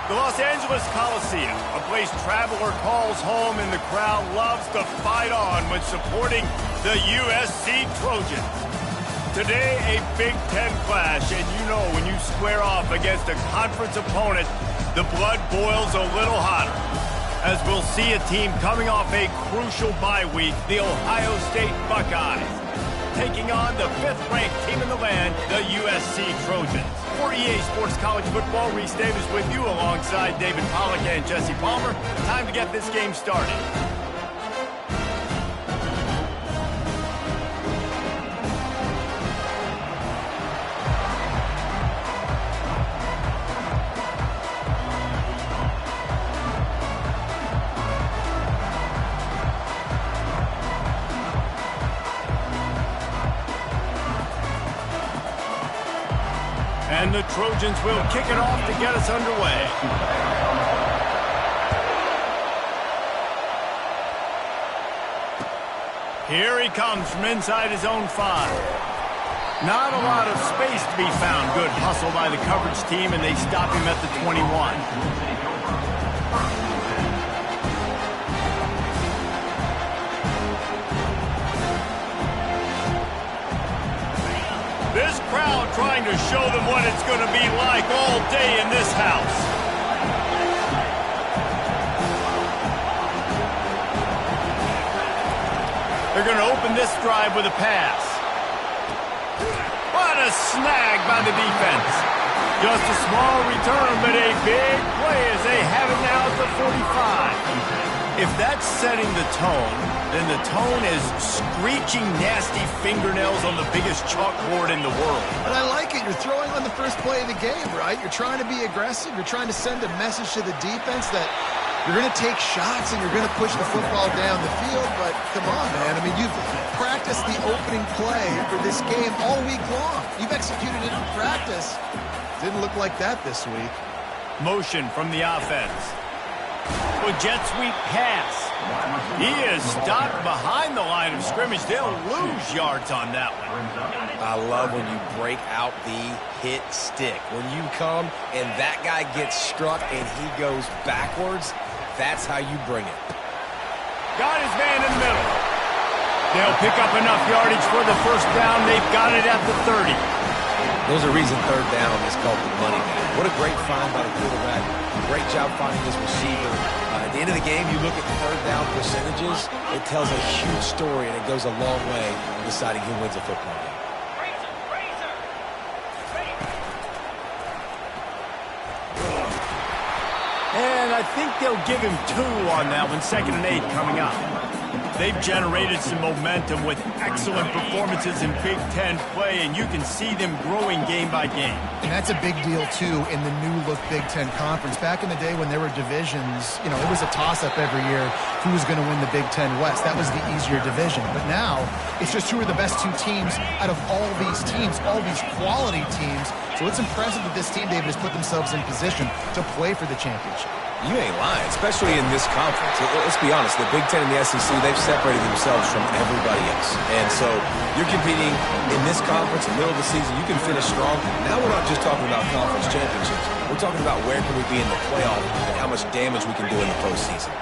The Los Angeles Coliseum, a place traveler calls home and the crowd loves to fight on when supporting the USC Trojans. Today, a Big Ten clash, and you know when you square off against a conference opponent, the blood boils a little hotter. As we'll see a team coming off a crucial bye week, the Ohio State Buckeyes, taking on the 5th-ranked team in the land, the USC Trojans. For EA Sports College Football, Reese Davis with you alongside David Pollack and Jesse Palmer. Time to get this game started. And the Trojans will kick it off to get us underway. Here he comes from inside his own 5. Not a lot of space to be found. Good hustle by the coverage team, and they stop him at the 21. This crowd trying to show them what it's going to be like all day in this house. They're going to open this drive with a pass. What a snag by the defense. Just a small return, but a big play as they have it now at the 45. If that's setting the tone, then the tone is screeching nasty fingernails on the biggest chalkboard in the world. But I like it. You're throwing on the first play of the game, right? You're trying to be aggressive. You're trying to send a message to the defense that you're going to take shots and you're going to push the football down the field. But come on, man. I mean, you've practiced the opening play for this game all week long. You've executed it in practice. Didn't look like that this week. Motion from the offense. A jet sweep pass. He is stopped behind the line of scrimmage. They'll lose yards on that one. I love when you break out the hit stick. When you come and that guy gets struck and he goes backwards, that's how you bring it. Got his man in the middle. They'll pick up enough yardage for the first down. They've got it at the 30. There's a reason third down is called the money man. What a great find by the quarterback. Great job finding this receiver. At the end of the game, you look at third down percentages, it tells a huge story, and it goes a long way in deciding who wins a football game. And I think they'll give him 2 on that one. 2nd and 8 coming up. They've generated some momentum with excellent performances in Big Ten play, and you can see them growing game by game. And that's a big deal, too, in the new-look Big Ten Conference. Back in the day when there were divisions, you know, it was a toss-up every year who was going to win the Big Ten West. That was the easier division. But now, it's just who are the best 2 teams out of all these teams, all these quality teams. So it's impressive that this team, David, has put themselves in position to play for the championship. You ain't lying, especially in this conference. Let's be honest, the Big Ten and the SEC, they've separated themselves from everybody else. And so you're competing in this conference, in the middle of the season, you can finish strong. Now we're not just talking about conference championships. We're talking about where can we be in the playoff and how much damage we can do in the postseason.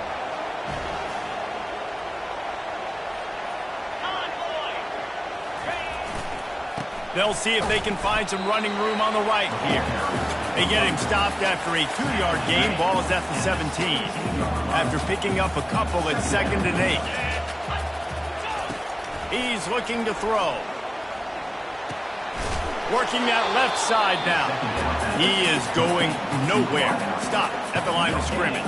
They'll see if they can find some running room on the right here. They get him stopped after a 2-yard gain. Ball is at the 17. After picking up a couple at 2nd and 8. He's looking to throw. Working that left side now. He is going nowhere. Stopped at the line of scrimmage.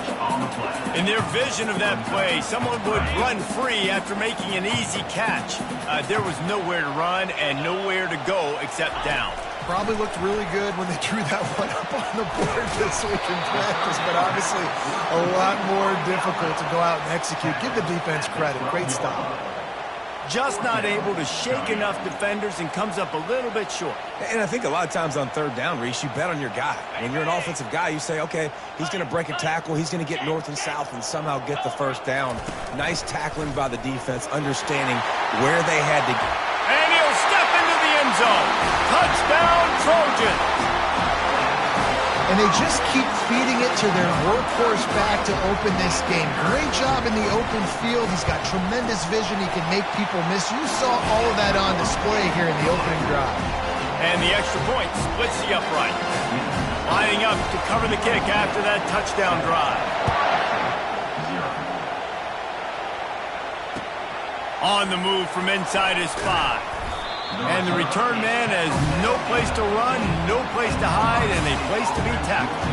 In their vision of that play, someone would run free after making an easy catch. There was nowhere to run and nowhere to go except down. Probably looked really good when they drew that one up on the board this week in practice, but obviously a lot more difficult to go out and execute. Give the defense credit. Great stop. Just not able to shake enough defenders and comes up a little bit short. And I think a lot of times on third down, Reese, you bet on your guy. When you're an offensive guy, you say, okay, he's going to break a tackle, he's going to get north and south and somehow get the first down. Nice tackling by the defense, understanding where they had to get. And he'll step into the end zone. Touchdown, Trojans. and they just keep feeding it to their workhorse back to open this game. Great job in the open field. He's got tremendous vision. He can make people miss. You saw all of that on display here in the opening drive. And the extra point splits the upright. Lining up to cover the kick after that touchdown drive. On the move from inside his 5. And the return man has no place to run, no place to hide, and a place to be tackled.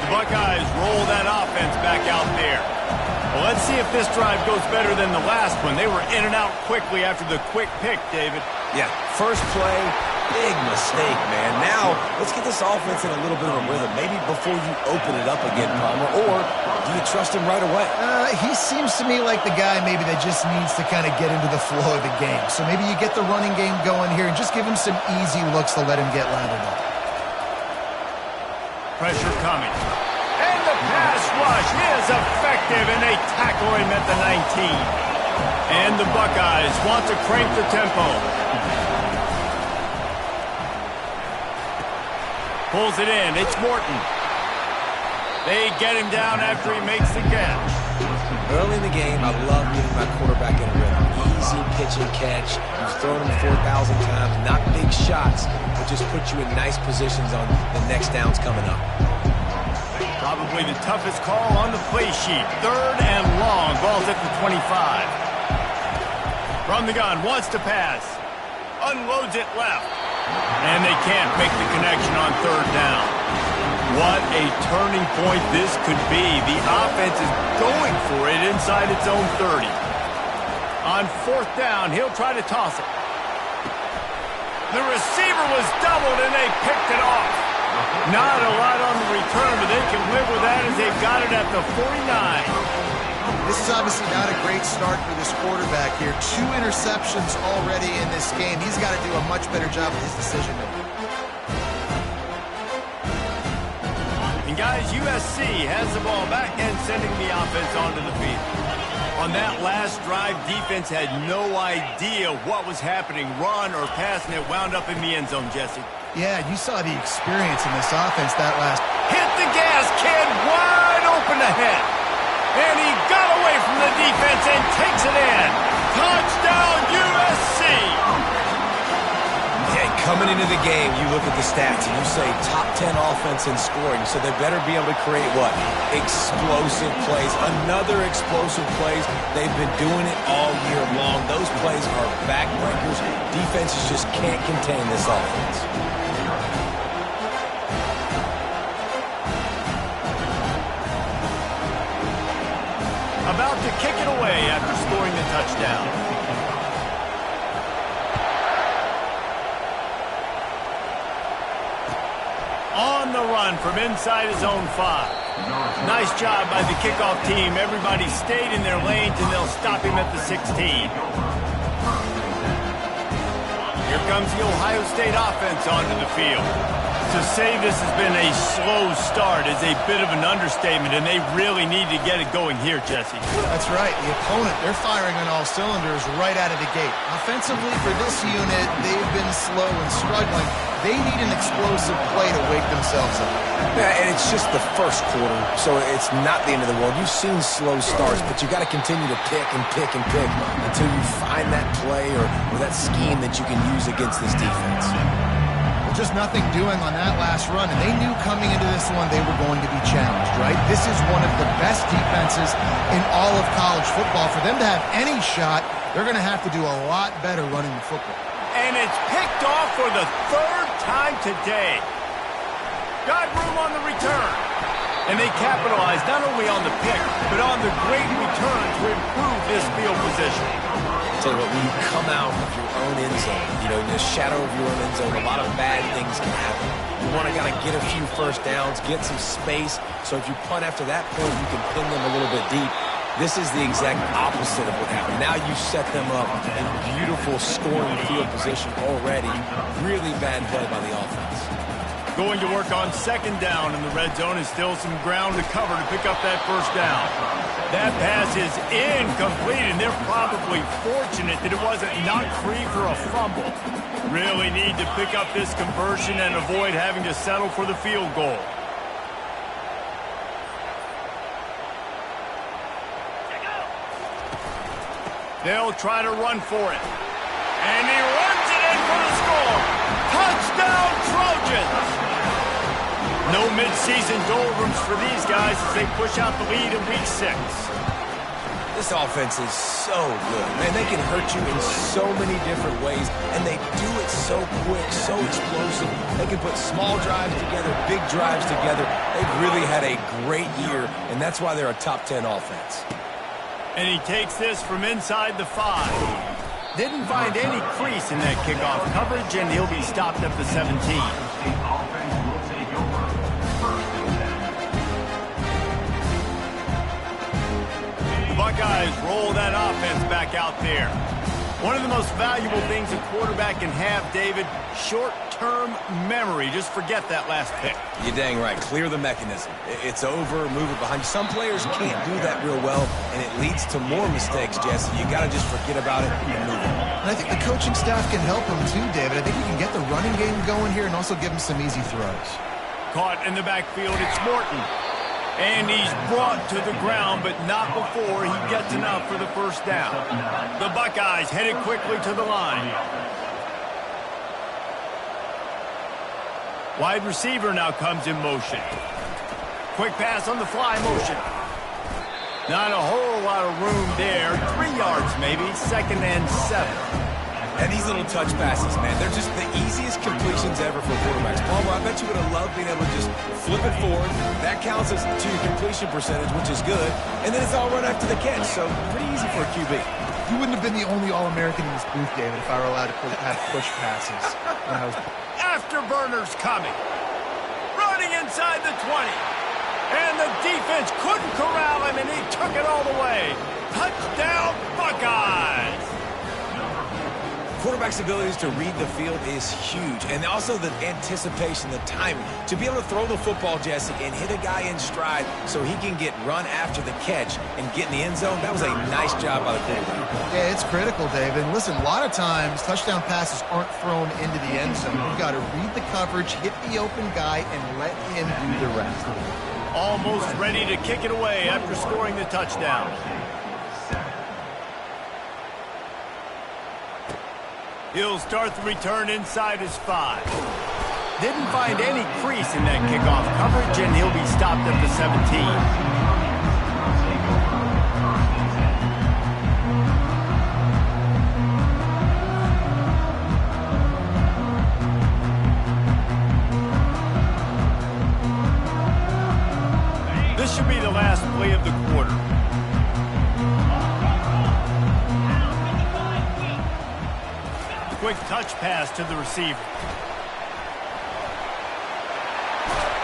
The Buckeyes roll that offense back out there. Well, let's see if this drive goes better than the last one. They were in and out quickly after the quick pick, David. Yeah, first play, big mistake, man. Now, let's get this offense in a little bit of a rhythm. Maybe before you open it up again, Palmer, or do you trust him right away? He seems to me like the guy maybe that just needs to kind of get into the flow of the game. So maybe you get the running game going here and just give him some easy looks to let him get lathered up. Pressure coming. And the pass rush is effective, and they tackle him at the 19. And the Buckeyes want to crank the tempo. Pulls it in. It's Morton. They get him down after he makes the catch. Early in the game, I love getting my quarterback in a rhythm. Easy pitch and catch. You've thrown him 4,000 times. Not big shots, but just put you in nice positions on the next downs coming up. Probably the toughest call on the play sheet. 3rd and long. Ball's at the 25. From the gun, wants to pass. Unloads it left. And they can't make the connection on 3rd down. What a turning point this could be. The offense is going for it inside its own 30. On 4th down, he'll try to toss it. The receiver was doubled, and they picked it off. Not a lot on the return, but they can live with that as they've got it at the 49. This is obviously not a great start for this quarterback here. 2 interceptions already in this game. He's got to do a much better job with his decision-making. And guys, USC has the ball back and sending the offense onto the field. On that last drive, defense had no idea what was happening, run or pass, and it wound up in the end zone, Jesse. Yeah, you saw the experience in this offense that last. Hit the gas, kid, wide open ahead. And he got away from the defense and takes it in. Touchdown, USC! Yeah, coming into the game, you look at the stats and you say top 10 offense in scoring, so they better be able to create what? Explosive plays. Another explosive plays. They've been doing it all year long. Those plays are backbreakers. Defenses just can't contain this offense. About to kick it away after scoring the touchdown. On the run from inside his own 5. Nice job by the kickoff team. Everybody stayed in their lanes, and they'll stop him at the 16. Here comes the Ohio State offense onto the field. To say this has been a slow start is a bit of an understatement, and they really need to get it going here, Jesse. That's right. The opponent, they're firing on all cylinders right out of the gate. Offensively, for this unit, they've been slow and struggling. They need an explosive play to wake themselves up. Yeah, and it's just the first quarter, so it's not the end of the world. You've seen slow starts, but you got to continue to pick and pick and pick until you find that play or that scheme that you can use against this defense. Just nothing doing on that last run, and they knew coming into this one they were going to be challenged, right? This is one of the best defenses in all of college football. For them to have any shot, they're going to have to do a lot better running the football. And it's picked off for the 3rd time today. Got room on the return. And they capitalized not only on the pick, but on the great return to improve this field position. Tell you what, when you come out of your own end zone, in the shadow of your own end zone, a lot of bad things can happen. You want to kind of get a few first downs, get some space, so if you punt after that point, you can pin them a little bit deep. This is the exact opposite of what happened. Now you set them up in beautiful scoring field position already. Really bad play by the offense. Going to work on 2nd down in the red zone, and still some ground to cover to pick up that 1st down. That pass is incomplete, and they're probably fortunate that it wasn't knocked free for a fumble. Really need to pick up this conversion and avoid having to settle for the field goal. They'll try to run for it. And he runs it in for the score. Touchdown, Trojans! No midseason doldrums for these guys as they push out the lead in Week 6. This offense is so good. Man, they can hurt you in so many different ways, and they do it so quick, so explosive. They can put small drives together, big drives together. They've really had a great year, and that's why they're a top 10 offense. And he takes this from inside the 5. Didn't find any crease in that kickoff coverage, and he'll be stopped at the 17. The Buckeyes roll that offense back out there. One of the most valuable things a quarterback can have, David, short-term memory. Just forget that last pick. You're dang right. Clear the mechanism. It's over, move it behind you. Some players can't do that real well, and it leads to more mistakes, Jesse. You got to just forget about it and move on. And I think the coaching staff can help him too, David. I think he can get the running game going here and also give him some easy throws. Caught in the backfield, it's Morton. And he's brought to the ground, but not before he gets enough for the first down. The Buckeyes headed quickly to the line. Wide receiver now comes in motion. Quick pass on the fly motion. Not a whole lot of room there. 3 yards maybe, 2nd and 7. And these little touch passes, man, they're just the easiest completions ever for quarterbacks. Palmer, I bet you would have loved being able to just flip it forward. That counts as to your completion percentage, which is good. And then it's all run after the catch, so pretty easy for a QB. You wouldn't have been the only All-American in this booth, David, if I were allowed to have push passes. Afterburners coming. Running inside the 20. And the defense couldn't corral him, and he took it all the way. Touchdown, Buckeyes! Quarterback's abilities to read the field is huge, and also the anticipation, the timing. To be able to throw the football, Jesse, and hit a guy in stride so he can get run after the catch and get in the end zone, that was a nice job by the quarterback. Yeah, it's critical, David. Listen, a lot of times touchdown passes aren't thrown into the end zone. You've got to read the coverage, hit the open guy, and let him do the rest. Almost ready to kick it away after scoring the touchdown. He'll start the return inside his 5. Didn't find any crease in that kickoff coverage, and he'll be stopped at the 17. This should be the last play of the quarter. Quick touch pass to the receiver.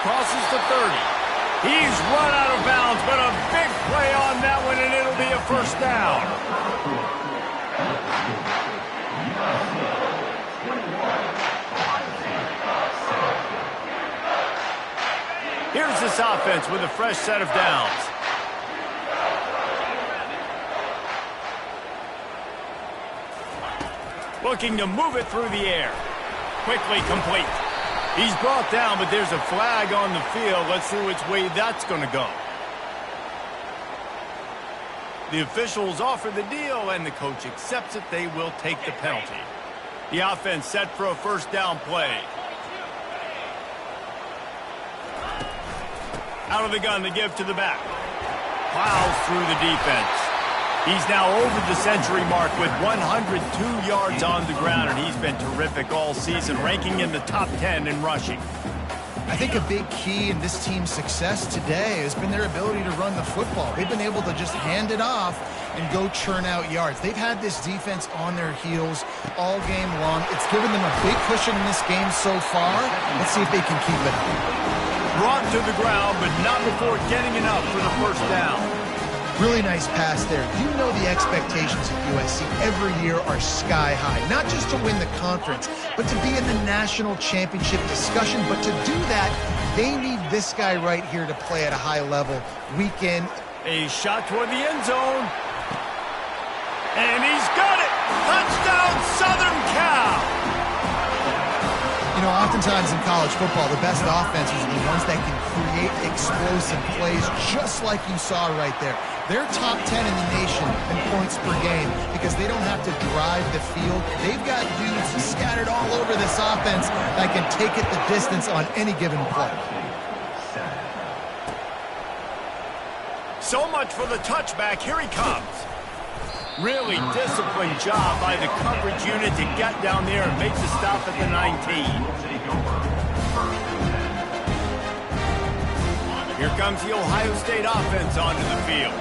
Crosses the 30. He's run out of bounds, but a big play on that one, and it'll be a first down. Here's this offense with a fresh set of downs. Looking to move it through the air. Quickly complete. He's brought down, but there's a flag on the field. Let's see which way that's going to go. The officials offer the deal, and the coach accepts it. They will take the penalty. The offense set for a first down play. Out of the gun to give to the back. Plows through the defense. He's now over the century mark with 102 yards on the ground, and he's been terrific all season, ranking in the top 10 in rushing. I think a big key in this team's success today has been their ability to run the football. They've been able to just hand it off and go churn out yards. They've had this defense on their heels all game long. It's given them a big cushion in this game so far. Let's see if they can keep it up. Brought to the ground, but not before getting enough for the first down. Really nice pass there. You know the expectations at USC every year are sky high. Not just to win the conference, but to be in the national championship discussion. But to do that, they need this guy right here to play at a high level week in. A shot toward the end zone. And he's got it! Touchdown, Southern Cal! You know, oftentimes in college football, the best offenses are the ones that can create explosive plays, just like you saw right there. They're top 10 in the nation in points per game because they don't have to drive the field. They've got dudes scattered all over this offense that can take it the distance on any given play. So much for the touchback. Here he comes. Really disciplined job by the coverage unit to get down there and make the stop at the 19. Here comes the Ohio State offense onto the field.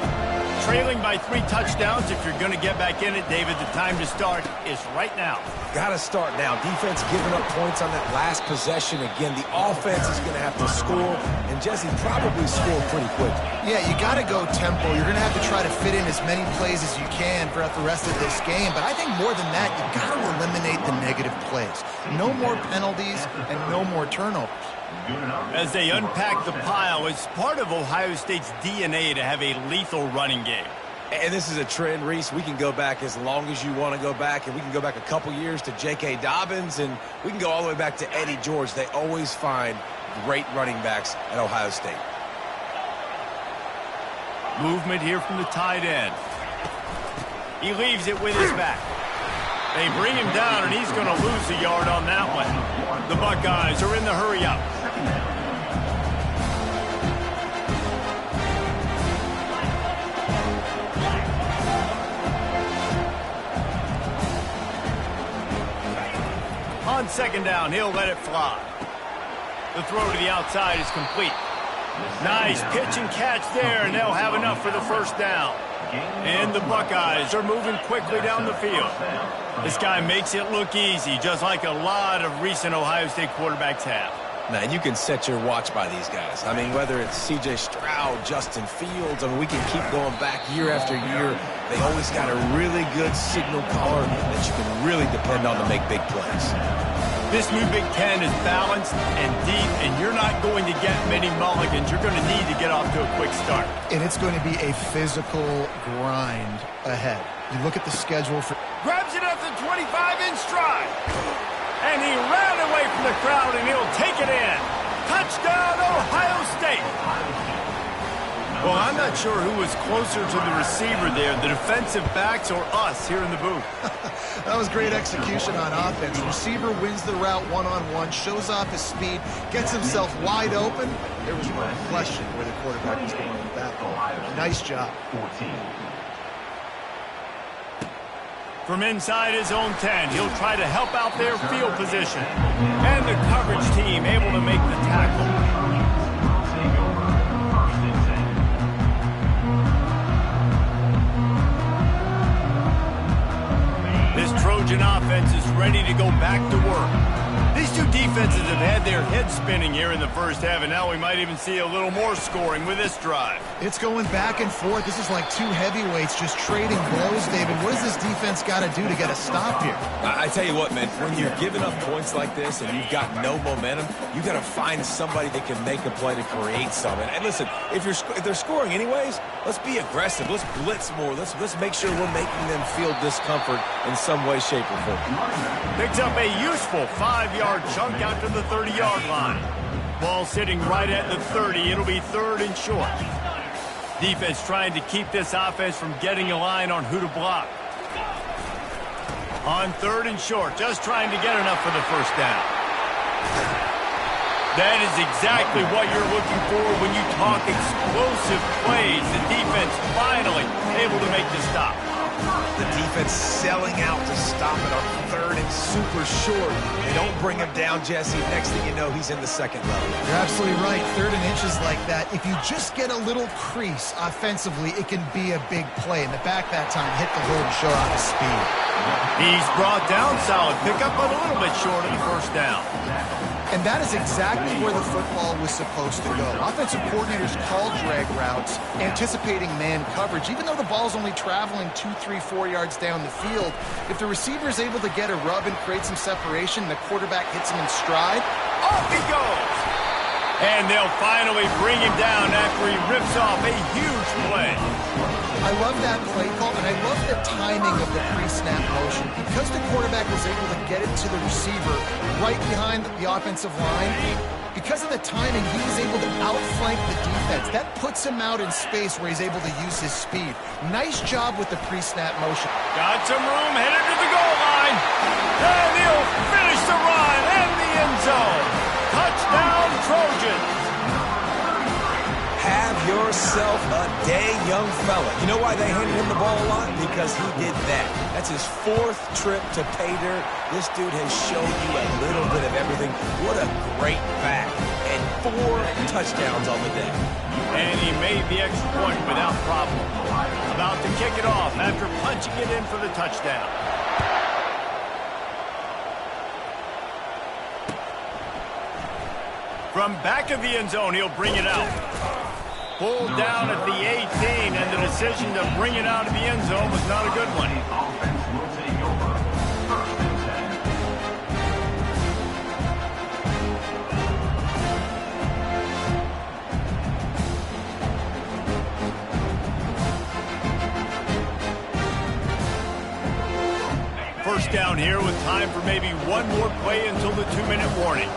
Trailing by 3 touchdowns. If you're going to get back in it, David, the time to start is right now. Got to start now. Defense giving up points on that last possession. Again, the offense is going to have to score, and Jesse probably scored pretty quick. Yeah, you got to go tempo. You're going to have to try to fit in as many plays as you can throughout the rest of this game. But I think more than that, you got to eliminate the negative plays. No more penalties and no more turnovers. As they unpack the pile, it's part of Ohio State's DNA to have a lethal running game. And this is a trend, Reese. We can go back as long as you want to go back, and we can go back a couple years to J.K. Dobbins, and we can go all the way back to Eddie George. They always find great running backs at Ohio State. Movement here from the tight end. He leaves it with his back. They bring him down, and he's going to lose a yard on that one. The Buckeyes are in the hurry-up. On second down, he'll let it fly. The throw to the outside is complete. Nice pitch and catch there, and they'll have enough for the first down. And the Buckeyes are moving quickly down the field. This guy makes it look easy, just like a lot of recent Ohio State quarterbacks have. Now, you can set your watch by these guys. I mean, whether it's C.J. Stroud, Justin Fields, I mean, we can keep going back year after year. They always got a really good signal caller that you can really depend on to make big plays. This new Big Ten is balanced and deep, and you're not going to get many mulligans. You're going to need to get off to a quick start. And it's going to be a physical grind ahead. You look at the schedule for... Grabs it at the 25 in stride. And he ran away from the crowd, and he'll take it in. Touchdown, Ohio State. Well, I'm not sure who was closer to the receiver there, the defensive backs or us here in the booth. That was great execution on offense. Receiver wins the route one-on-one, shows off his speed, gets himself wide open. There was no question where the quarterback was going with that ball. Nice job. From inside his own 10, he'll try to help out their field position. And the coverage team able to make the tackle. This Trojan offense is ready to go back to work. These two defenses have had their heads spinning here in the first half, and now we might even see a little more scoring with this drive. It's going back and forth. This is like two heavyweights just trading blows, David. What does this defense got to do to get a stop here? I tell you what, man, when you're giving up points like this and you've got no momentum, you got to find somebody that can make a play to create something. And listen, if they're scoring anyways, let's be aggressive. Let's blitz more. Let's make sure we're making them feel discomfort in some way, shape, or form. Picks up a useful 5-yard chunk out to the 30-yard line. Ball sitting right at the 30. It'll be third and short. Defense trying to keep this offense from getting a line on who to block. On third and short, just trying to get enough for the first down. That is exactly what you're looking for when you talk explosive plays. The defense finally able to make the stop. The defense selling out to stop it on third and super short. They don't bring him down, Jesse. Next thing you know, he's in the second level. You're absolutely right. Third and inches like that, if you just get a little crease offensively, it can be a big play. In the back that time, hit the hole and show off his speed. He's brought down, solid pickup, but a little bit short of the first down. And that is exactly where the football was supposed to go. Offensive coordinators call drag routes, anticipating man coverage. Even though the ball's only traveling 2, 3, 4 yards down the field, if the receiver is able to get a rub and create some separation, the quarterback hits him in stride, off he goes! And they'll finally bring him down after he rips off a huge play. I love that play call, and I love the timing of the pre-snap motion. Because the quarterback was able to get it to the receiver right behind the offensive line, because of the timing, he was able to outflank the defense. That puts him out in space where he's able to use his speed. Nice job with the pre-snap motion. Got some room, headed to the goal line. And he'll finish the run in the end zone. Touchdown, Trojans. Have yourself a day, young fella. You know why they handed him the ball a lot? Because he did that. That's his 4th trip to pay dirt. This dude has shown you a little bit of everything. What a great back. And 4 touchdowns on the day. And he made the extra point without problem. About to kick it off after punching it in for the touchdown. From back of the end zone, he'll bring it out. Pulled down at the 18, and the decision to bring it out of the end zone was not a good one. First down here with time for maybe one more play until the 2-minute warning.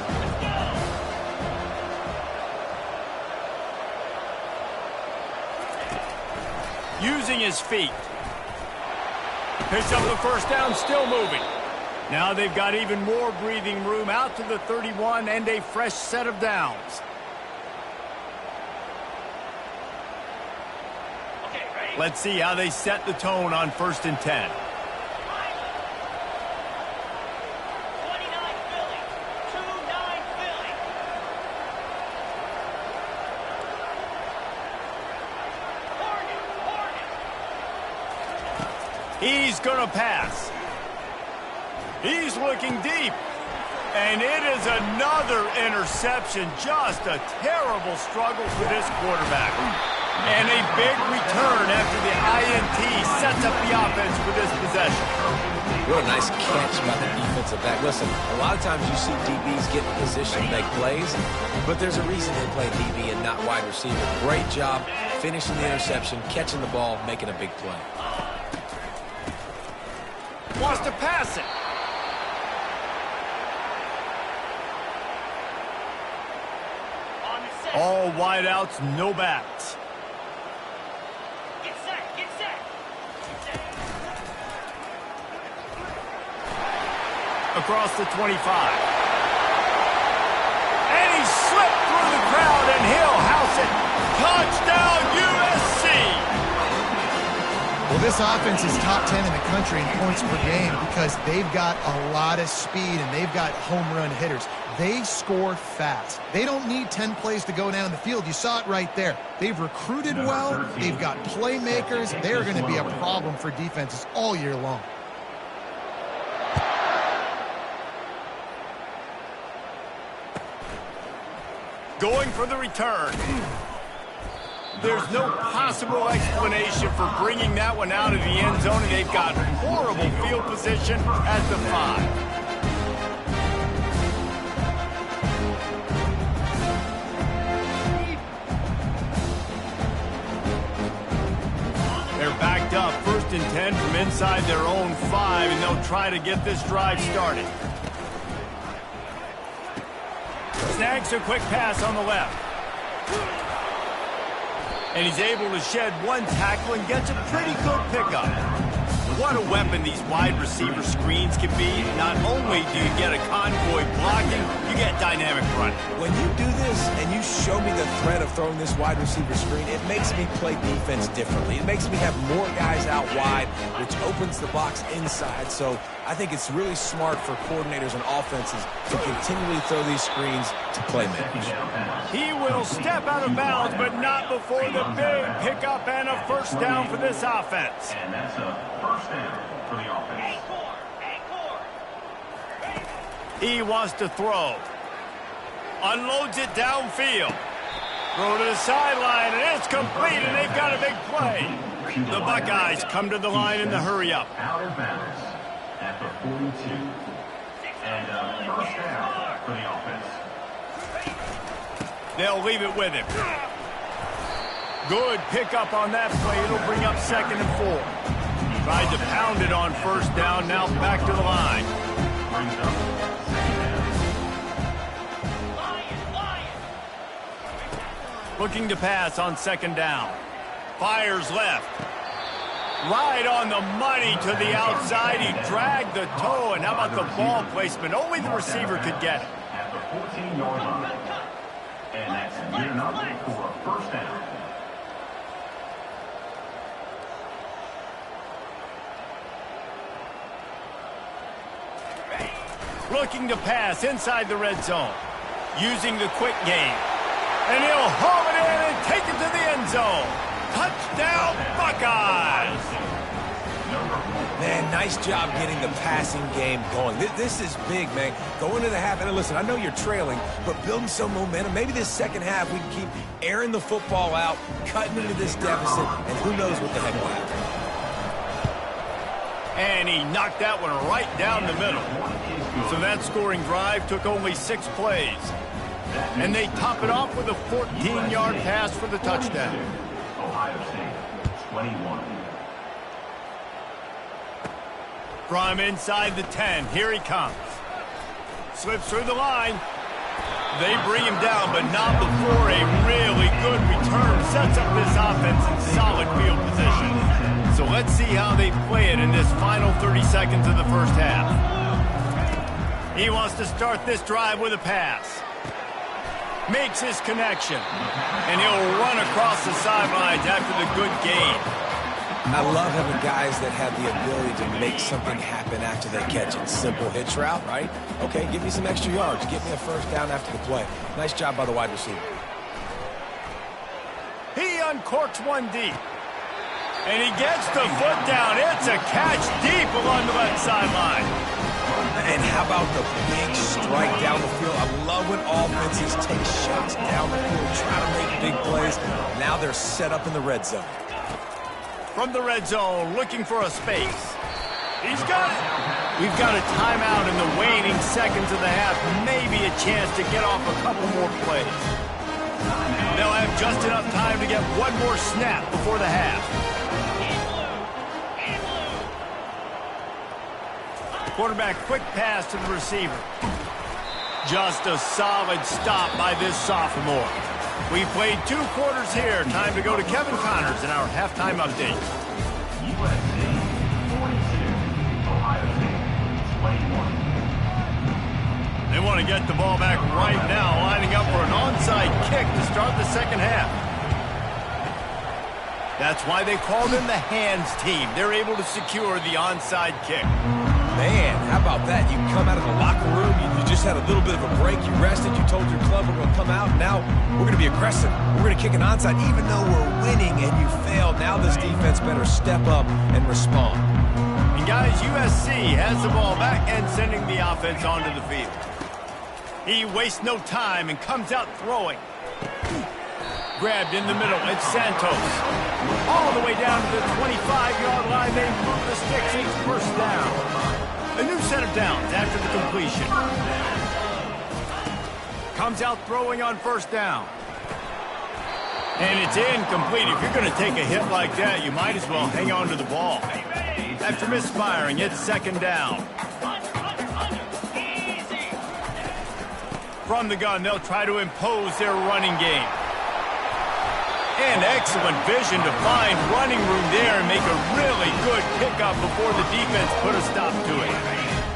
Using his feet. Picks up the first down, still moving. Now they've got even more breathing room out to the 31 and a fresh set of downs. Let's see how they set the tone on 1st and 10. He's going to pass. He's looking deep. And it is another interception. Just a terrible struggle for this quarterback. And a big return after the INT sets up the offense for this possession. What a nice catch by the defensive back. Listen, a lot of times you see DBs get in position, make plays, but there's a reason they play DB and not wide receiver. Great job finishing the interception, catching the ball, making a big play. Wants to pass it. All wideouts, no backs. Get set, get set. Across the 25. And he slipped through the crowd and he'll house it. Touchdown USC. Well, this offense is top 10 in the country in points per game because they've got a lot of speed and they've got home run hitters. They score fast. They don't need 10 plays to go down the field. You saw it right there. They've recruited well. They've got playmakers. They're going to be a problem for defenses all year long. Going for the return. There's no possible explanation for bringing that one out of the end zone, and they've got horrible field position at the 5. They're backed up, 1st and 10 from inside their own 5, and they'll try to get this drive started. Snags a quick pass on the left. And he's able to shed one tackle and gets a pretty good pickup. What a weapon these wide receiver screens can be. Not only do you get a convoy blocking, you get dynamic running. When you do this and you show me the threat of throwing this wide receiver screen, it makes me play defense differently. It makes me have more guys out wide, which opens the box inside. So I think it's really smart for coordinators and offenses to continually throw these screens to playmakers. He will step out of bounds, but not before the big pickup and a first down for this offense. And that's a first down for the offense. He wants to throw. Unloads it downfield. Throw to the sideline, and it's complete, and they've got a big play. The Buckeyes come to the line in the hurry up. Out of bounds at the 42. And first down for the offense. They'll leave it with him. Good pickup on that play. It'll bring up 2nd and 4. Tried to pound it on 1st down. Now back to the line. Looking to pass on 2nd down. Fires left. Right on the money to the outside. He dragged the toe. And how about the ball placement? Only the receiver could get it. At the 14-yard line. And that's good enough for a 1st down. Looking to pass inside the red zone. Using the quick game. And he'll haul it in and take it to the end zone. Touchdown, Buckeyes! Man, nice job getting the passing game going. This is big, man. Go into the half, and listen, I know you're trailing, but building some momentum. Maybe this second half we can keep airing the football out, cutting into this deficit, and who knows what the heck will happen. And he knocked that one right down the middle. So that scoring drive took only 6 plays. And they top it off with a 14-yard pass for the touchdown. Ohio State, 21. From inside the 10, here he comes. Slips through the line. They bring him down, but not before a really good return sets up this offense in solid field position. So let's see how they play it in this final 30 seconds of the 1st half. He wants to start this drive with a pass. Makes his connection. And he'll run across the sidelines after the good gain. I love having guys that have the ability to make something happen after they catch it. Simple hitch route, right? Okay, give me some extra yards. Get me a 1st down after the play. Nice job by the wide receiver. He uncorks one deep. And he gets the foot down. It's a catch deep along the left sideline. And how about the big strike down the field? I love when offenses take shots down the field, try to make big plays. Now they're set up in the red zone. From the red zone, looking for a space. He's got it. We've got a timeout in the waning seconds of the half. Maybe a chance to get off a couple more plays. They'll have just enough time to get one more snap before the half. Quarterback, quick pass to the receiver. Just a solid stop by this sophomore. We played 2 quarters here. Time to go to Kevin Connors in our halftime update. USC 42, Ohio State 21. They want to get the ball back right now, lining up for an onside kick to start the 2nd half. That's why they call them the hands team. They're able to secure the onside kick. Man, how about that? You come out of the locker room, you just had a little bit of a break, you rested, you told your club we're going to come out, and now we're going to be aggressive. We're going to kick an onside, even though we're winning and you failed. Now this defense better step up and respond. And guys, USC has the ball back and sending the offense onto the field. He wastes no time and comes out throwing. Grabbed in the middle, it's Santos. All the way down to the 25-yard line, they move the sticks, it's 1st down. A new set of downs after the completion. Comes out throwing on 1st down. And it's incomplete. If you're going to take a hit like that, you might as well hang on to the ball. After misfiring, it's 2nd down. From the gun, they'll try to impose their running game. And excellent vision to find running room there and make a really good pickup before the defense put a stop to it.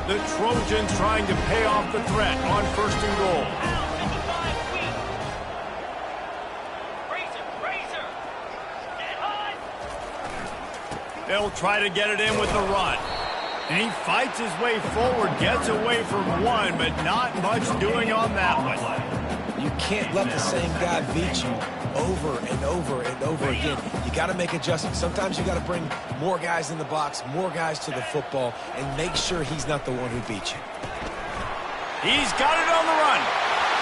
The Trojans trying to pay off the threat on 1st and goal. They'll try to get it in with the run. And he fights his way forward, gets away from one, but not much doing on that one. You can't let the same guy beat you over and over and over again. You got to make adjustments. Sometimes you got to bring more guys in the box, more guys to the football, and make sure he's not the one who beat you. He's got it on the run.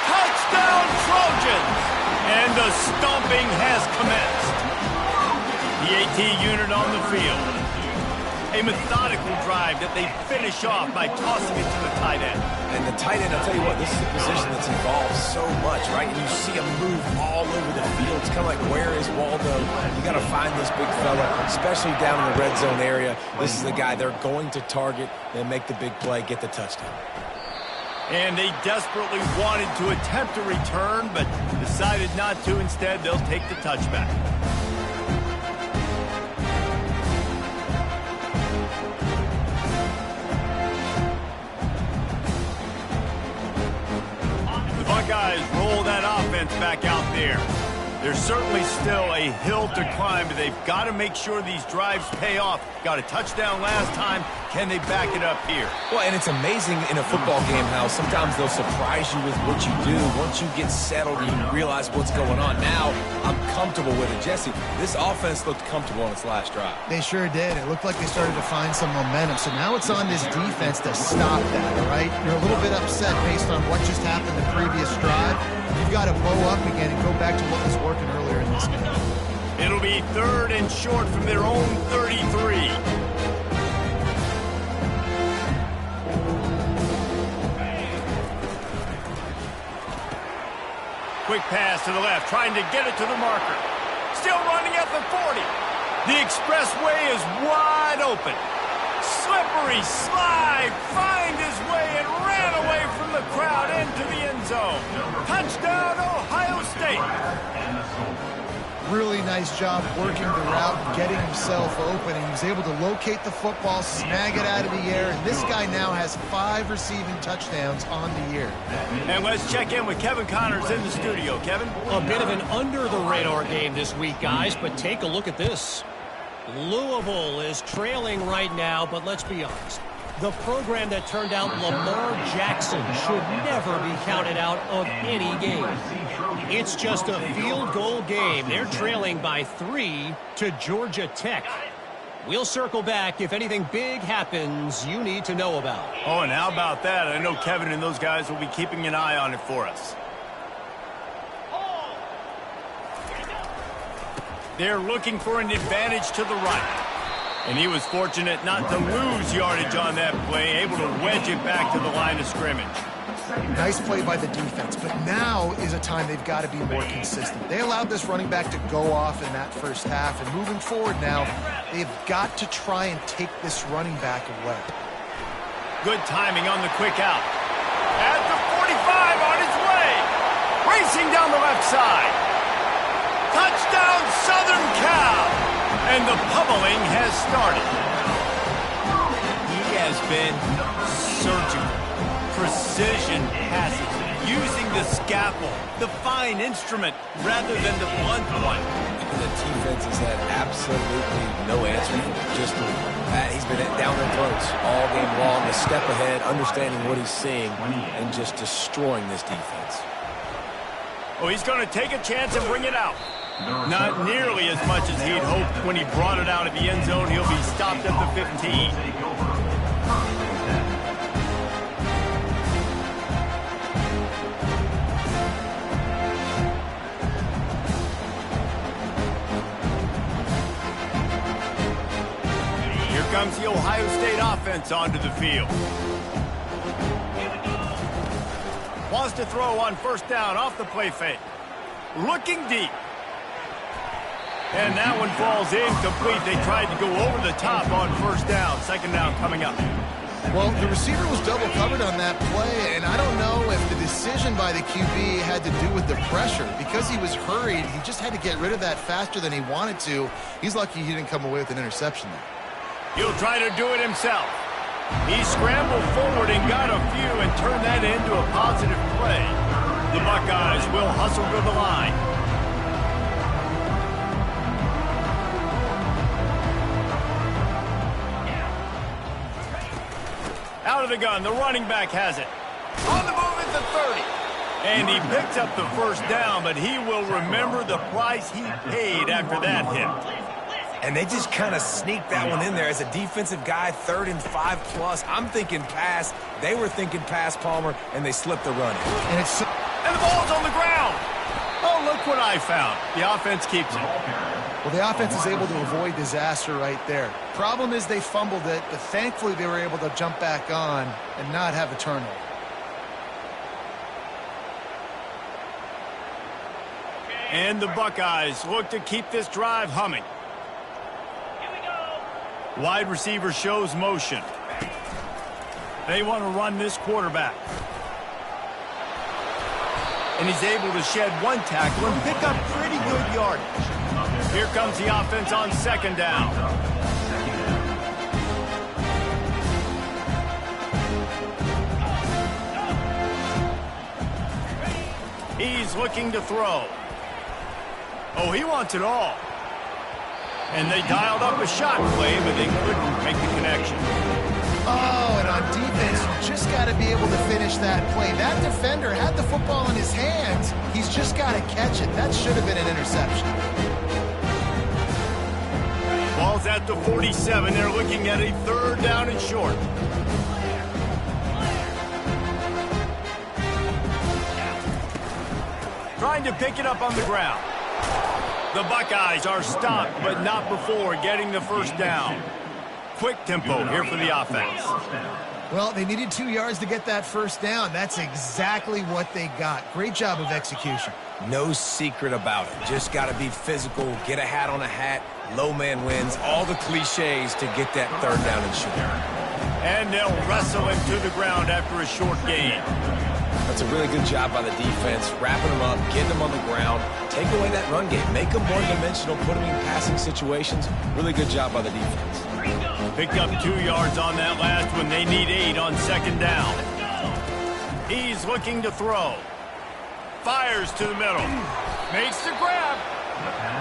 Touchdown, Trojans! And the stomping has commenced. The AT unit on the field. A methodical drive that they finish off by tossing it to the tight end. And the tight end, I'll tell you what, this is a position that's involved so much, right? And you see him move all over the field. It's kind of like, where is Waldo? You got to find this big fella, especially down in the red zone area. This is the guy they're going to target and make the big play, get the touchdown. And they desperately wanted to attempt a return, but decided not to. Instead, they'll take the touchback. The Buckeyes roll that offense back out there. There's certainly still a hill to climb, but they've got to make sure these drives pay off. Got a touchdown last time. Can they back it up here? Well, and it's amazing in a football game how sometimes they'll surprise you with what you do. Once you get settled and you realize what's going on. Now, I'm comfortable with it. Jesse, this offense looked comfortable on its last drive. They sure did. It looked like they started to find some momentum. So now it's on this defense to stop that, all right? You're a little bit upset based on what just happened the previous drive. You've got to blow up again and go back to what was working earlier in this game. It'll be 3rd and short from their own 33. Quick pass to the left, trying to get it to the marker. Still running at the 40. The expressway is wide open. Slippery slide, find his way and ran away from the crowd into the end zone. Touchdown, Ohio State. Really nice job working the route and getting himself open. And he was able to locate the football, snag it out of the air, and this guy now has 5 receiving touchdowns on the year. And let's check in with Kevin Connors in the studio. Kevin? A bit of an under-the-radar game this week, guys, but take a look at this. Louisville is trailing right now, but let's be honest. The program that turned out Lamar Jackson should never be counted out of any game. It's just a field goal game. They're trailing by 3 to Georgia Tech. We'll circle back if anything big happens you need to know about. Oh, and how about that? I know Kevin and those guys will be keeping an eye on it for us. They're looking for an advantage to the right. And he was fortunate not to lose yardage on that play, able to wedge it back to the line of scrimmage. Nice play by the defense, but now is a time they've got to be more consistent. They allowed this running back to go off in that first half, and moving forward now, they've got to try and take this running back away. Good timing on the quick out. At the 45 on his way. Racing down the left side. Touchdown, Southern Cal. And the pummeling has started. He has been surgical, precision passes, using the scalpel, the fine instrument, rather than the blunt one. And the defense has had absolutely no answer for him. Just he's been down their throats all game long, a step ahead, understanding what he's seeing, and just destroying this defense. Oh, he's going to take a chance and bring it out. Not nearly as much as he'd hoped when he brought it out of the end zone. He'll be stopped at the 15. Here comes the Ohio State offense onto the field. Wants to throw on first down off the play fake. Looking deep. And that one falls incomplete. They tried to go over the top on first down. Second down coming up. Well, the receiver was double covered on that play, and I don't know if the decision by the QB had to do with the pressure. Because he was hurried, he just had to get rid of that faster than he wanted to. He's lucky he didn't come away with an interception there. He'll try to do it himself. He scrambled forward and got a few and turned that into a positive play. The Buckeyes will hustle to the line. Out of the gun, the running back has it. On the move at the 30. And he picks up the first down, but he will remember the price he paid after that hit. And they just kind of sneaked that one in there as a defensive guy, 3rd and 5+. I'm thinking pass. They were thinking pass, Palmer, and they slipped the run. And it's And the ball's on the ground. Oh, look what I found. The offense keeps it. Well, the offense is able to avoid disaster right there. Problem is they fumbled it, but thankfully they were able to jump back on and not have a turnover. And the Buckeyes look to keep this drive humming. Here we go. Wide receiver shows motion. They want to run this quarterback. And he's able to shed one tackle and pick up pretty good yardage. Here comes the offense on second down. He's looking to throw. Oh, he wants it all. And they dialed up a shot play, but they couldn't make the connection. Oh, and on defense, you just got to be able to finish that play. That defender had the football in his hands. He's just got to catch it. That should have been an interception. Ball's at the 47. They're looking at a third down and short. Trying to pick it up on the ground. The Buckeyes are stopped, but not before getting the first down. Quick tempo here for the offense. Well, they needed 2 yards to get that first down. That's exactly what they got. Great job of execution. No secret about it. Just got to be physical, get a hat on a hat, low man wins, all the cliches to get that third down and short. And they'll wrestle him to the ground after a short gain. That's a really good job by the defense, wrapping them up, getting them on the ground, take away that run game, make them more dimensional, put them in passing situations. Really good job by the defense. Picked up 2 yards on that last one. They need 8 on second down. He's looking to throw. Fires to the middle. Makes the grab.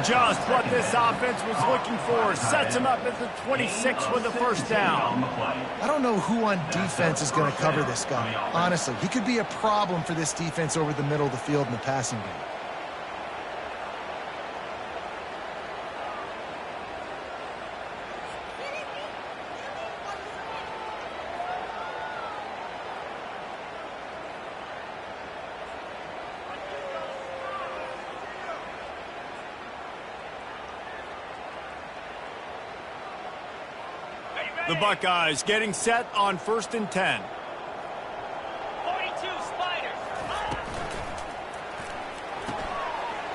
Just what this offense was looking for. Sets him up at the 26 with the first down. I don't know who on defense is going to cover this guy. Honestly, he could be a problem for this defense over the middle of the field in the passing game. The Buckeyes getting set on 1st and 10. 42, Spiders.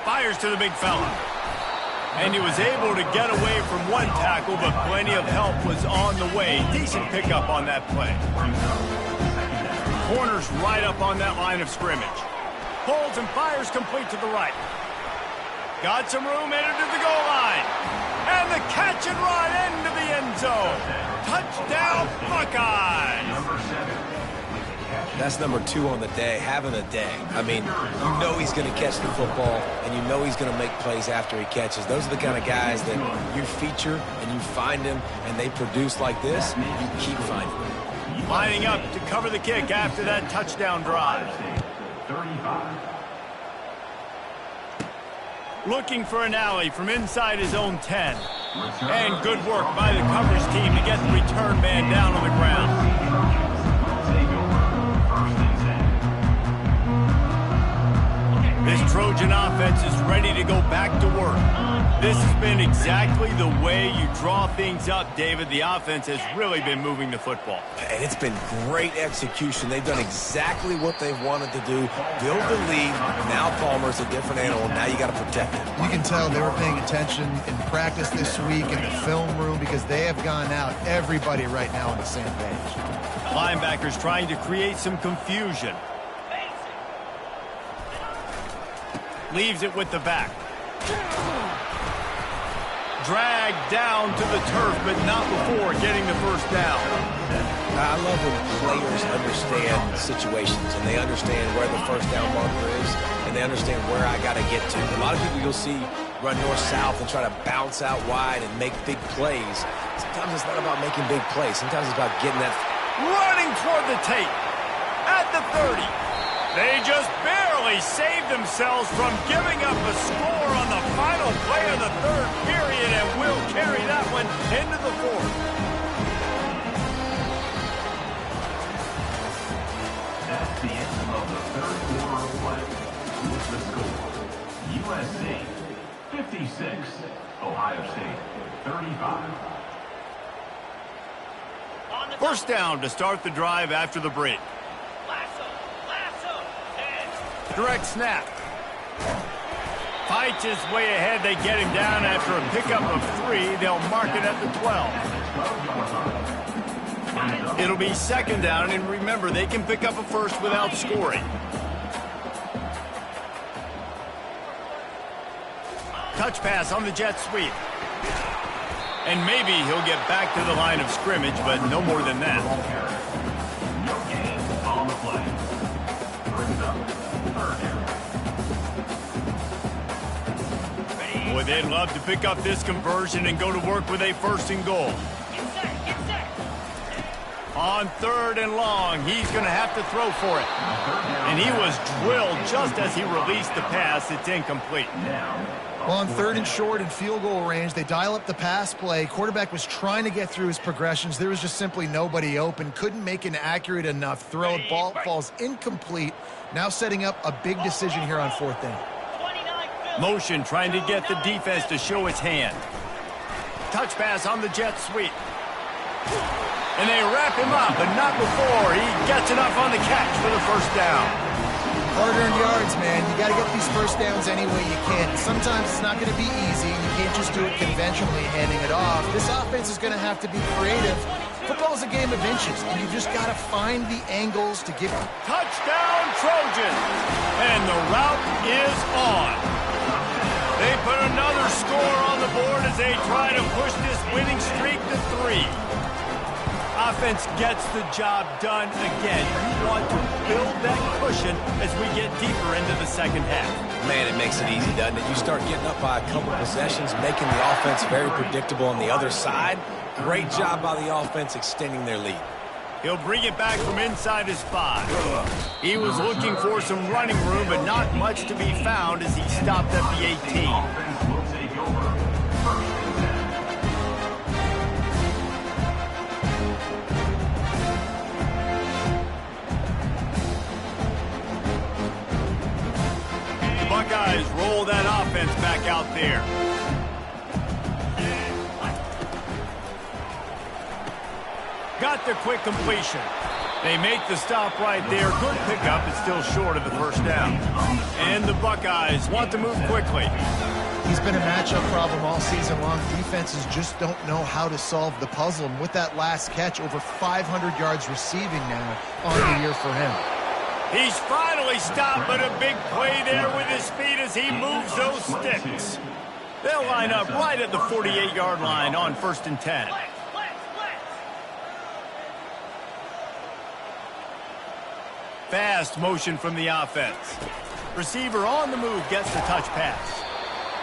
Fires to the big fella. And he was able to get away from one tackle, but plenty of help was on the way. Decent pickup on that play. Corners right up on that line of scrimmage. Pulls and fires complete to the right. Got some room, entered to the goal line. And the catch and run into the end zone. Touchdown, Buckeyes! That's number 2 on the day, having a day. I mean, you know he's going to catch the football, and you know he's going to make plays after he catches. Those are the kind of guys that you feature, and you find them, and they produce like this, you keep finding them. Lining up to cover the kick after that touchdown drive. 35. Looking for an alley from inside his own 10. And good work by the coverage team to get the return man down on the ground. This Trojan offense is ready to go back to work. This has been exactly the way you draw things up, David. The offense has really been moving the football. And it's been great execution. They've done exactly what they've wanted to do. Build the lead. Now Palmer's a different animal. Now you got to protect it. You can tell they were paying attention in practice this week in the film room because they have gone out, everybody right now on the same page. Linebackers trying to create some confusion. Leaves it with the back. Dragged down to the turf, but not before getting the first down. I love when players understand situations and they understand where the first down marker is and they understand where I got to get to. A lot of people you'll see run north-south and try to bounce out wide and make big plays. Sometimes it's not about making big plays. Sometimes it's about getting that. Running toward the tape at the 30. They just barely saved themselves from giving up a score on the final play of the third period and will carry that one into the fourth. That's the end of the third quarter of play. With the score, USC 56, Ohio First down to start the drive after the break. Lasso. Direct snap. Fights his way ahead. They get him down after a pickup of 3. They'll mark it at the 12. It'll be second down, and remember, they can pick up a first without scoring. Touch pass on the jet sweep. And maybe he'll get back to the line of scrimmage, but no more than that. No gain on the play. Brings up third down. Boy, they'd love to pick up this conversion and go to work with a first and goal. Get set. On third and long, he's going to have to throw for it. And he was drilled just as he released the pass. It's incomplete. Well, on third and short and field goal range, they dial up the pass play. Quarterback was trying to get through his progressions. There was just simply nobody open. Couldn't make an accurate enough throw. Ball falls incomplete. Now setting up a big decision here on fourth down. Motion trying to get the defense to show its hand. Touch pass on the jet sweep. And they wrap him up, but not before he gets enough on the catch for the first down. Hard-earned yards, man. You got to get these first downs any way you can. Sometimes it's not going to be easy. You can't just do it conventionally, handing it off. This offense is going to have to be creative. Football is a game of inches, and you just got to find the angles to give. Touchdown, Trojans! And the route is on. They put another score on the board as they try to push this winning streak to 3. Offense gets the job done again. You want to build that cushion as we get deeper into the second half. Man, it makes it easy, doesn't it? You start getting up by a couple possessions, making the offense very predictable on the other side. Great job by the offense extending their lead. He'll bring it back from inside his 5. He was looking for some running room, but not much to be found as he stopped at the 18. Offense will take over. First and 10. Buckeyes roll that offense back out there. Got the quick completion. They make the stop right there. Good pickup. It's still short of the first down. And the Buckeyes want to move quickly. He's been a matchup problem all season long. Defenses just don't know how to solve the puzzle. And with that last catch, over 500 yards receiving now on the year for him. He's finally stopped, but a big play there with his feet as he moves those sticks. They'll line up right at the 48-yard line on first and 10. Fast motion from the offense. Receiver on the move gets the touch pass.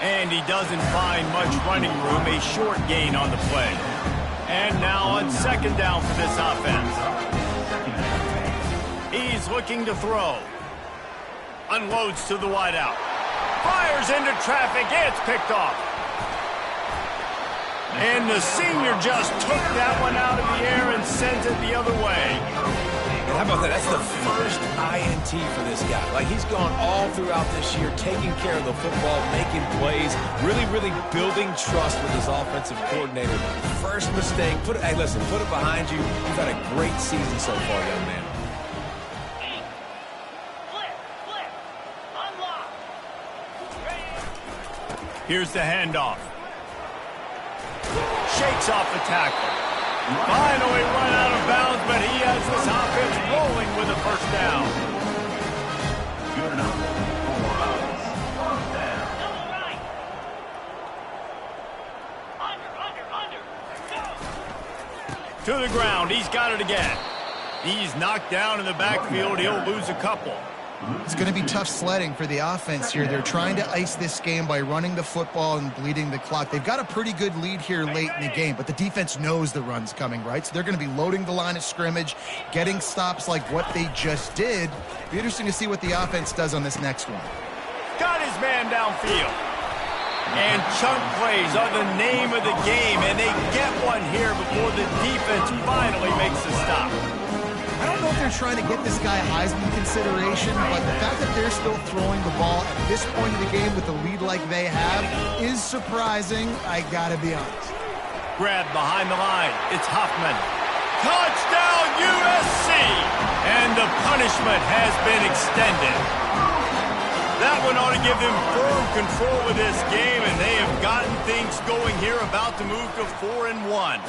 And he doesn't find much running room, a short gain on the play. And now on second down for this offense. He's looking to throw. Unloads to the wideout. Fires into traffic. It's picked off. And the senior just took that one out of the air and sent it the other way. How about that? That's the first INT for this guy. Like, he's gone all throughout this year, taking care of the football, making plays, really building trust with his offensive coordinator. First mistake. Hey, listen, put it behind you. You've had a great season so far, young man. Unlock. Here's the handoff. Shakes off the tackle. Finally run out of bounds, but he has this offense rolling with a first down. Good enough. 4 outs. First down. Double right. Under. Go. To the ground. He's got it again. He's knocked down in the backfield. He'll lose a couple. It's going to be tough sledding for the offense here. They're trying to ice this game by running the football and bleeding the clock. They've got a pretty good lead here late in the game, but the defense knows the run's coming, right? So they're going to be loading the line of scrimmage, getting stops like what they just did. Be interesting to see what the offense does on this next one. Got his man downfield. And chunk plays are the name of the game, and they get one here before the defense finally makes a stop. I don't know if they're trying to get this guy Heisman consideration, but the fact that they're still throwing the ball at this point of the game with a lead like they have is surprising, I gotta be honest. Grab behind the line. It's Huffman. Touchdown, USC! And the punishment has been extended. That one ought to give them firm control of this game, and they have gotten things going here, about to move to 4-1.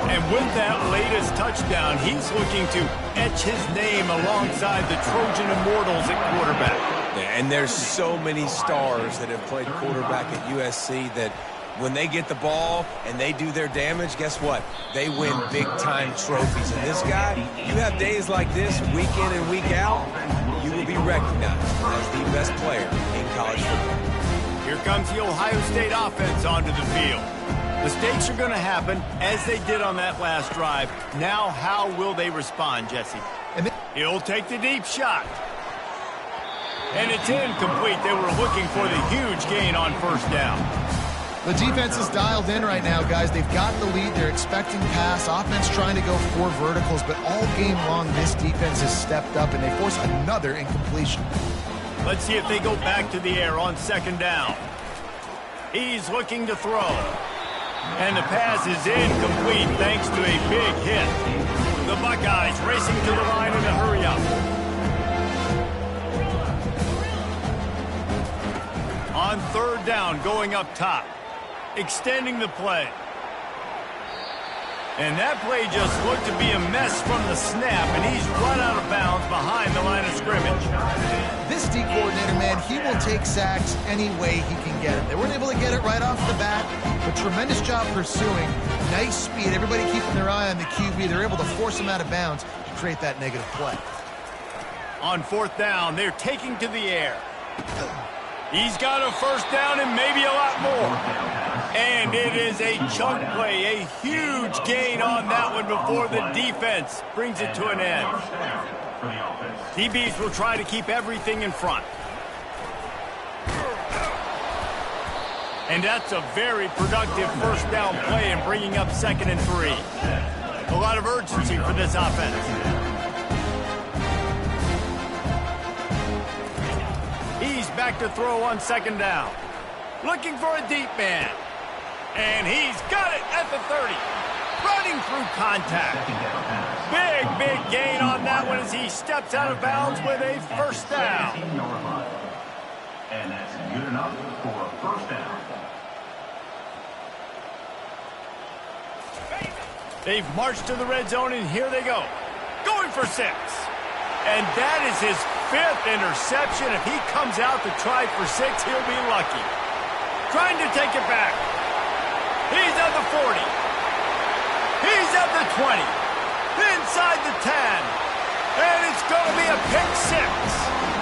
And with that latest touchdown, he's looking to etch his name alongside the Trojan Immortals at quarterback. Yeah, and there's so many stars that have played quarterback at USC that when they get the ball and they do their damage, guess what? They win big-time trophies. And this guy, you have days like this, week in and week out, you will be recognized as the best player in college football. Here comes the Ohio State offense onto the field. Mistakes are going to happen, as they did on that last drive. Now, how will they respond, Jesse? He'll take the deep shot. And it's incomplete. They were looking for the huge gain on first down. The defense is dialed in right now, guys. They've got the lead. They're expecting pass. Offense trying to go 4 verticals, but all game long, this defense has stepped up, and they force another incompletion. Let's see if they go back to the air on second down. He's looking to throw. And the pass is incomplete thanks to a big hit. The Buckeyes racing to the line in a hurry-up. On third down, going up top. Extending the play. And that play just looked to be a mess from the snap, and he's run out of bounds behind the line of scrimmage. This D coordinator, man, he will take sacks any way he can get it. They weren't able to get it right off the bat, but tremendous job pursuing. Nice speed. Everybody keeping their eye on the QB. They're able to force him out of bounds to create that negative play. On fourth down, they're taking to the air. He's got a first down and maybe a lot more. And it is a chunk play, a huge gain on that one before the defense brings it to an end. DBs will try to keep everything in front. And that's a very productive first down play in bringing up 2nd and 3. A lot of urgency for this offense. He's back to throw on second down. Looking for a deep man. And he's got it at the 30. Running through contact. Big gain on that one as he steps out of bounds with a first down. And that's good enough for a first down. They've marched to the red zone, and here they go. Going for 6. And that is his 5th interception. If he comes out to try for 6, he'll be lucky. Trying to take it back. He's at the 40. He's at the 20. Inside the 10. And it's going to be a pick 6.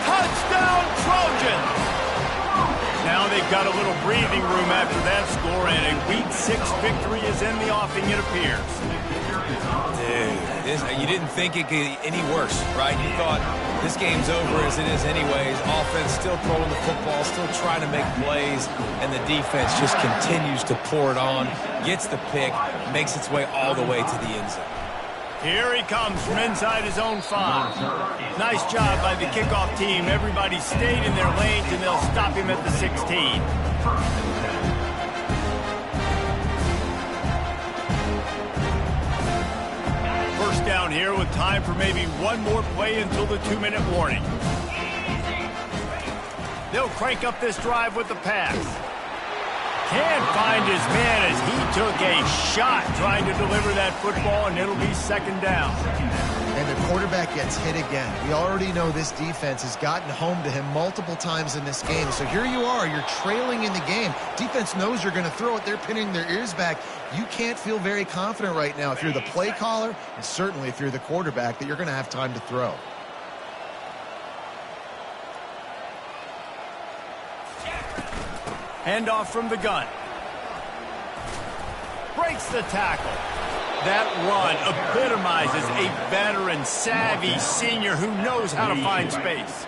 Touchdown, Trojans. Now they've got a little breathing room after that score, and a Week 6 victory is in the offing, it appears. Dude, you didn't think it could get any worse, right? You thought this game's over as it is anyways. Offense still throwing the football, still trying to make plays, and the defense just continues to pour it on, gets the pick, makes its way all the way to the end zone. Here he comes from inside his own 5. Nice job by the kickoff team. Everybody stayed in their lanes, and they'll stop him at the 16. First down here with time for maybe one more play until the 2-minute warning. They'll crank up this drive with the pass. Can't find his man as he took a shot trying to deliver that football, and it'll be 2nd down. And the quarterback gets hit again. We already know this defense has gotten home to him multiple times in this game. So here you are, you're trailing in the game. Defense knows you're going to throw it. They're pinning their ears back. You can't feel very confident right now if you're the play caller, and certainly if you're the quarterback, that you're going to have time to throw. Handoff from the gun. Breaks the tackle. That run epitomizes a veteran, savvy senior who knows how to find space.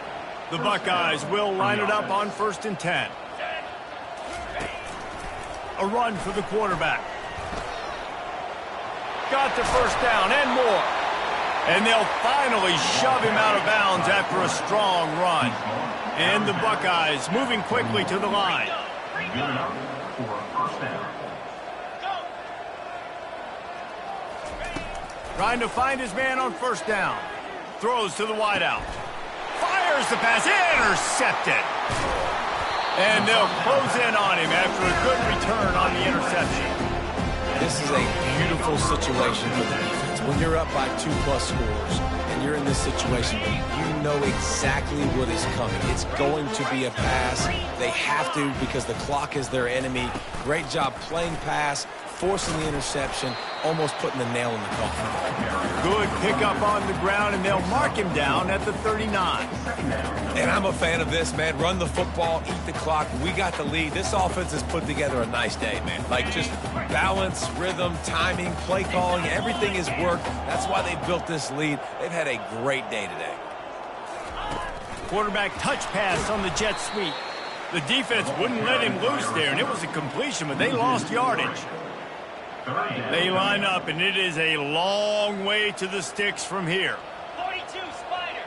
The Buckeyes will line it up on 1st and 10. A run for the quarterback. Got the first down and more. And they'll finally shove him out of bounds after a strong run. And the Buckeyes moving quickly to the line. Good enough for a first down. Trying to find his man on first down. Throws to the wideout. Fires the pass. Intercepted. And they'll close in on him after a good return on the interception. This is a beautiful situation for the defense. When you're up by 2+ scores and you're in this situation, you know exactly what is coming. It's going to be a pass. They have to because the clock is their enemy. Great job playing pass, forcing the interception, almost putting the nail in the coffin. Good pickup on the ground, and they'll mark him down at the 39. And I'm a fan of this, man. Run the football, eat the clock. We got the lead. This offense has put together a nice day, man. Like, just balance, rhythm, timing, play calling, everything has worked. That's why they built this lead. They've had a great day today. Quarterback touch pass on the jet sweep. The defense wouldn't let him loose there, and it was a completion, but they lost yardage. They line up, and it is a long way to the sticks from here. 42, Spider.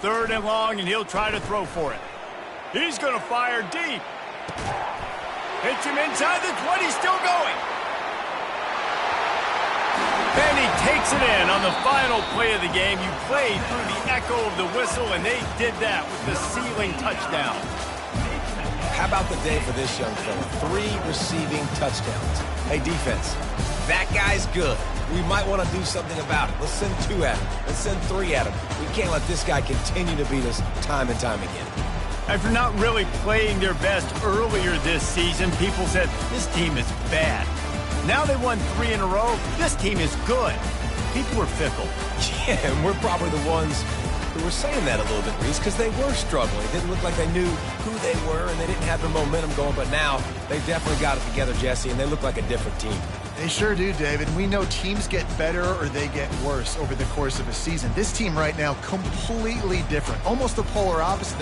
3rd and long, and he'll try to throw for it. He's going to fire deep. Hits him inside the 20, still going. And he takes it in on the final play of the game. You played through the echo of the whistle, and they did that with the sealing touchdown. How about the day for this young fella? 3 receiving touchdowns. Hey, defense, that guy's good. We might want to do something about it. Let's send 2 at him. Let's send 3 at him. We can't let this guy continue to beat us time and time again. After not really playing their best earlier this season, people said, this team is bad. Now they won 3 in a row. This team is good. People are fickle. Yeah, and we're probably the ones who were saying that a little bit, Reese, because they were struggling. It didn't look like they knew who they were, and they didn't have the momentum going. But now they definitely got it together, Jesse, and they look like a different team. They sure do, David. We know teams get better or they get worse over the course of a season. This team right now, completely different. Almost the polar opposite.